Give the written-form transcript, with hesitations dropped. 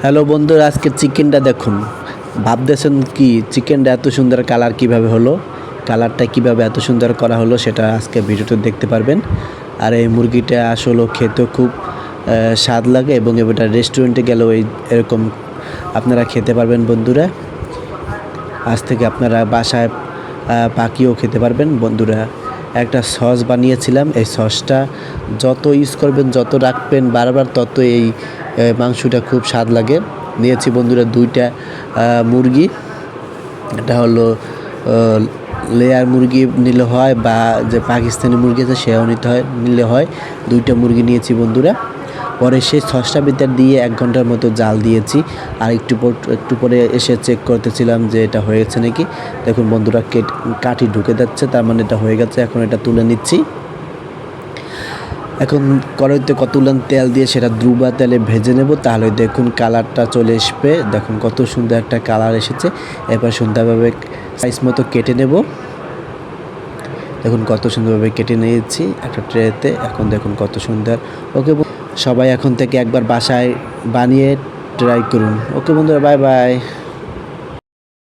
Hello বন্ধুরা, আজকে চিকেনটা দেখুন। ভাবতেছেন কি চিকেনটা এত সুন্দর কালার কিভাবে হলো, কালারটা কিভাবে এত সুন্দর করা হলো সেটা আজকে ভিডিওতে দেখতে পারবেন। আর এই মুরগিটা আসলে খেতেও খুব স্বাদ লাগে এবং এটা রেস্টুরেন্টে গেলেও এরকম আপনারা খেতে পারবেন বন্ধুরা। আজ থেকে আপনারা বাসায় পাকিয়েও খেতে পারবেন বন্ধুরা। একটা সস বানিয়েছিলাম, এই সসটা যত ইউজ করবেন, যত রাখবেন বারবার, তত এই মাংসটা খুব স্বাদ লাগে। নিয়েছি বন্ধুরা 2টা মুরগি। এটা হলো লেয়ার মুরগি নিলে হয়, বা যে পাকিস্তানি মুরগি আছে সেও নিলে হয়। 2টা মুরগি নিয়েছি বন্ধুরা। পরে সেই সসটা ভিতর দিয়ে 1 ঘন্টার মতো জাল দিয়েছি। আর একটু পরে এসে চেক করতেছিলাম যে এটা হয়েছে নাকি। দেখুন বন্ধুরা, কাঠি ঢুকে যাচ্ছে, তার মানে এটা হয়ে গেছে। এখন এটা তুলে নিচ্ছি। এখন কড়াইতে কতগুলো তেল দিয়ে সেটা দ্রুবা তেলে ভেজে নেব, তাহলে দেখুন কালারটা চলে আসবে। দেখুন কত সুন্দর একটা কালার এসেছে। এবার সুন্দরভাবে সাইজ মতো কেটে নেব। দেখুন কত সুন্দরভাবে কেটে নিয়েছি একটা ট্রেতে। এখন দেখুন কত সুন্দর। ওকে, সবাই এখন থেকে একবার বাসায় বানিয়ে ট্রাই করুন। ওকে বন্ধুরা, বাই বাই।